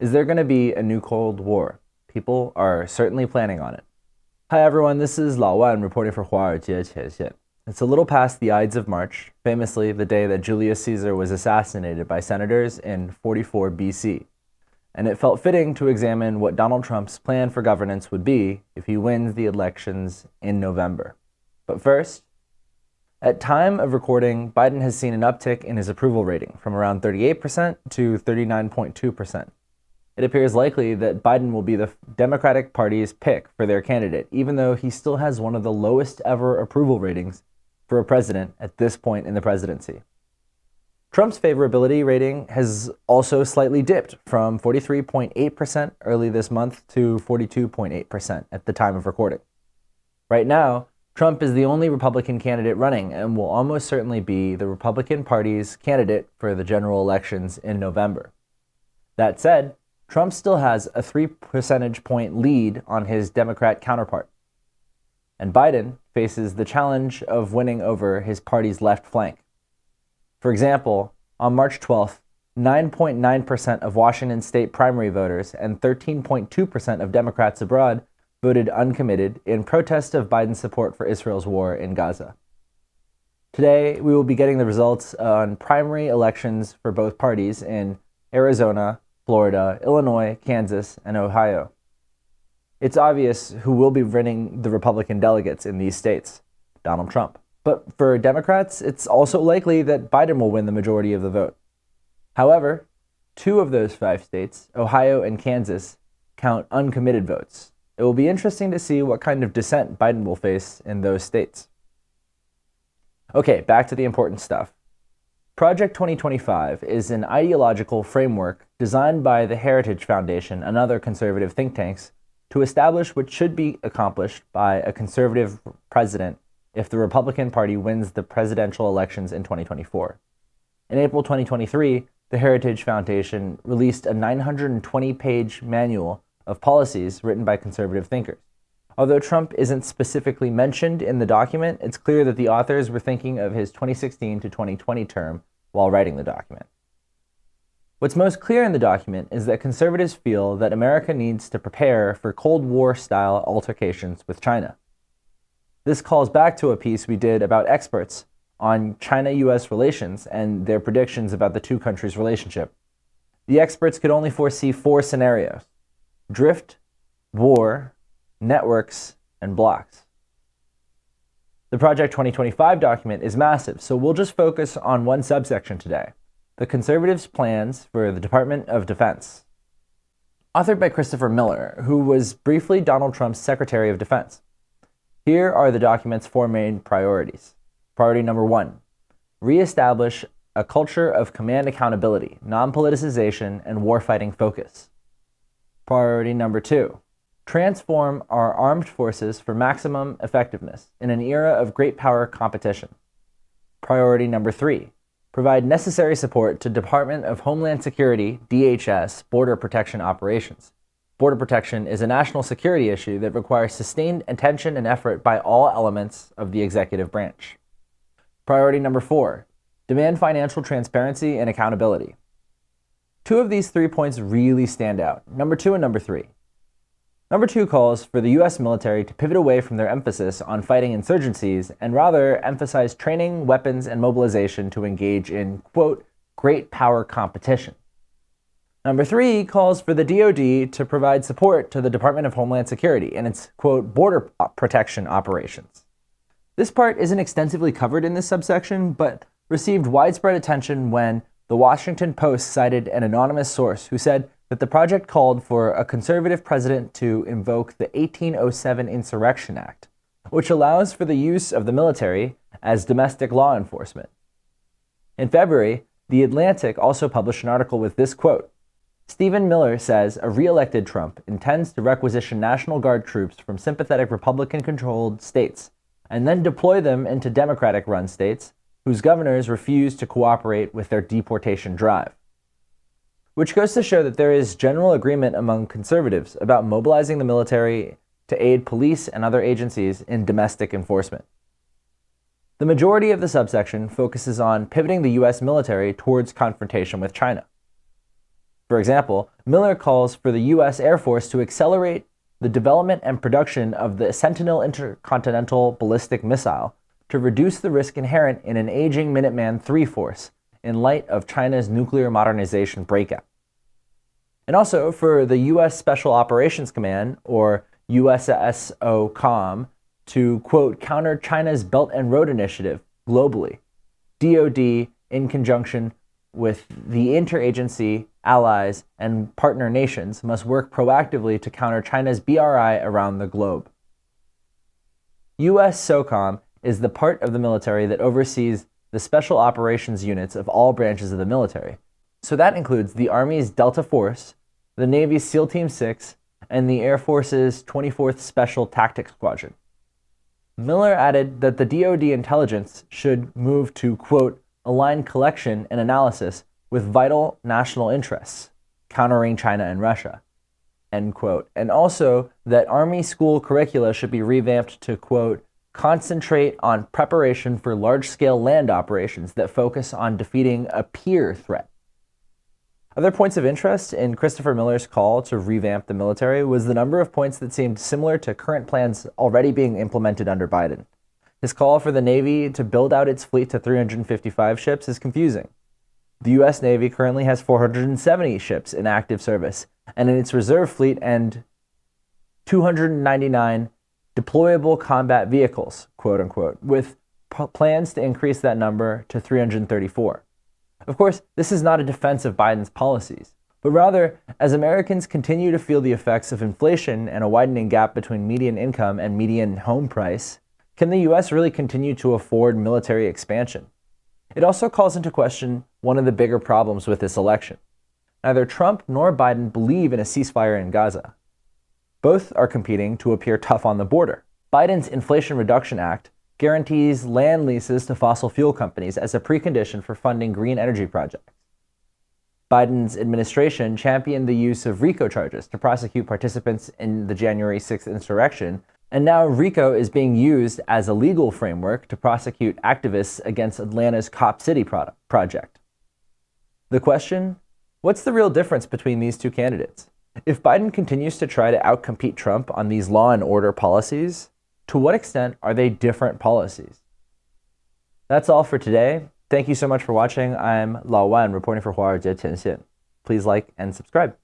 Is there going to be a new Cold War? People are certainly planning on it. Hi everyone, this is Lao Wan reporting for 华尔街前线. It's a little past the Ides of March, famously the day that Julius Caesar was assassinated by senators in 44 BC. And it felt fitting to examine what Donald Trump's plan for governance would be if he wins the elections in November. But first, at time of recording, Biden has seen an uptick in his approval rating from around 38% to 39.2%. It appears likely that Biden will be the Democratic Party's pick for their candidate, even though he still has one of the lowest ever approval ratings for a president at this point in the presidency. Trump's favorability rating has also slightly dipped from 43.8% early this month to 42.8% at the time of recording. Right now, Trump is the only Republican candidate running and will almost certainly be the Republican Party's candidate for the general elections in November. That said, Trump still has a 3 percentage point lead on his Democrat counterpart. And Biden faces the challenge of winning over his party's left flank. For example, on March 12th, 9.9% of Washington state primary voters and 13.2% of Democrats abroad voted uncommitted in protest of Biden's support for Israel's war in Gaza. Today, we will be getting the results on primary elections for both parties in Arizona, Florida, Illinois, Kansas, and Ohio. It's obvious who will be winning the Republican delegates in these states: Donald Trump. But for Democrats, it's also likely that Biden will win the majority of the vote. However, 2 of those 5 states, Ohio and Kansas, count uncommitted votes. It will be interesting to see what kind of dissent Biden will face in those states. Okay, back to the important stuff. Project 2025 is an ideological framework designed by the Heritage Foundation and other conservative think tanks to establish what should be accomplished by a conservative president if the Republican Party wins the presidential elections in 2024. In April 2023, the Heritage Foundation released a 920-page manual of policies written by conservative thinkers. Although Trump isn't specifically mentioned in the document, it's clear that the authors were thinking of his 2016 to 2020 term while writing the document. What's most clear in the document is that conservatives feel that America needs to prepare for Cold War-style altercations with China. This calls back to a piece we did about experts on China-US relations and their predictions about the 2 countries' relationship. The experts could only foresee 4 scenarios: drift, war, networks, and blocks. The Project 2025 document is massive, so we'll just focus on one subsection today: the conservatives' plans for the Department of Defense. Authored by Christopher Miller, who was briefly Donald Trump's Secretary of Defense. Here are the document's 4 main priorities. Priority number 1, reestablish a culture of command accountability, non-politicization, and warfighting focus. Priority number 2, transform our armed forces for maximum effectiveness in an era of great power competition. Priority number 3, provide necessary support to Department of Homeland Security, DHS, border protection operations. Border protection is a national security issue that requires sustained attention and effort by all elements of the executive branch. Priority number 4, demand financial transparency and accountability. 2 of these 3 points really stand out: number 2 and number 3. Number 2 calls for the U.S. military to pivot away from their emphasis on fighting insurgencies and rather emphasize training, weapons, and mobilization to engage in, quote, great power competition. Number 3 calls for the DoD to provide support to the Department of Homeland Security and its, quote, border protection operations. This part isn't extensively covered in this subsection, but received widespread attention when the Washington Post cited an anonymous source who said that the project called for a conservative president to invoke the 1807 Insurrection Act, which allows for the use of the military as domestic law enforcement. In February, The Atlantic also published an article with this quote: Stephen Miller says a re-elected Trump intends to requisition National Guard troops from sympathetic Republican-controlled states and then deploy them into Democratic-run states whose governors refuse to cooperate with their deportation drive. Which goes to show that there is general agreement among conservatives about mobilizing the military to aid police and other agencies in domestic enforcement. The majority of the subsection focuses on pivoting the U.S. military towards confrontation with China. For example, Miller calls for the U.S. Air Force to accelerate the development and production of the Sentinel intercontinental ballistic missile to reduce the risk inherent in an aging Minuteman III force in light of China's nuclear modernization breakout. And also for the U.S. Special Operations Command, or USSOCOM, to, quote, counter China's Belt and Road Initiative globally. DoD, in conjunction with the interagency, allies, and partner nations, must work proactively to counter China's BRI around the globe. US SOCOM is the part of the military that oversees the special operations units of all branches of the military. So that includes the Army's Delta Force, the Navy's SEAL Team 6, and the Air Force's 24th Special Tactics Squadron. Miller added that the DoD intelligence should move to, quote, align collection and analysis with vital national interests, countering China and Russia, end quote. And also that Army school curricula should be revamped to, quote, concentrate on preparation for large-scale land operations that focus on defeating a peer threat. Other points of interest in Christopher Miller's call to revamp the military was the number of points that seemed similar to current plans already being implemented under Biden. His call for the Navy to build out its fleet to 355 ships is confusing. The U.S. Navy currently has 470 ships in active service, and in its reserve fleet and 299 deployable combat vehicles, quote unquote, with plans to increase that number to 334. Of course, this is not a defense of Biden's policies, but rather, as Americans continue to feel the effects of inflation and a widening gap between median income and median home price, can the U.S. really continue to afford military expansion? It also calls into question one of the bigger problems with this election. Neither Trump nor Biden believe in a ceasefire in Gaza. Both are competing to appear tough on the border. Biden's Inflation Reduction Act guarantees land leases to fossil fuel companies as a precondition for funding green energy projects. Biden's administration championed the use of RICO charges to prosecute participants in the January 6th insurrection, and now RICO is being used as a legal framework to prosecute activists against Atlanta's Cop City project. The question? What's the real difference between these two candidates? If Biden continues to try to outcompete Trump on these law and order policies, to what extent are they different policies? That's all for today. Thank you so much for watching. I'm Lao Wan, reporting for 华尔街前线. Please like and subscribe.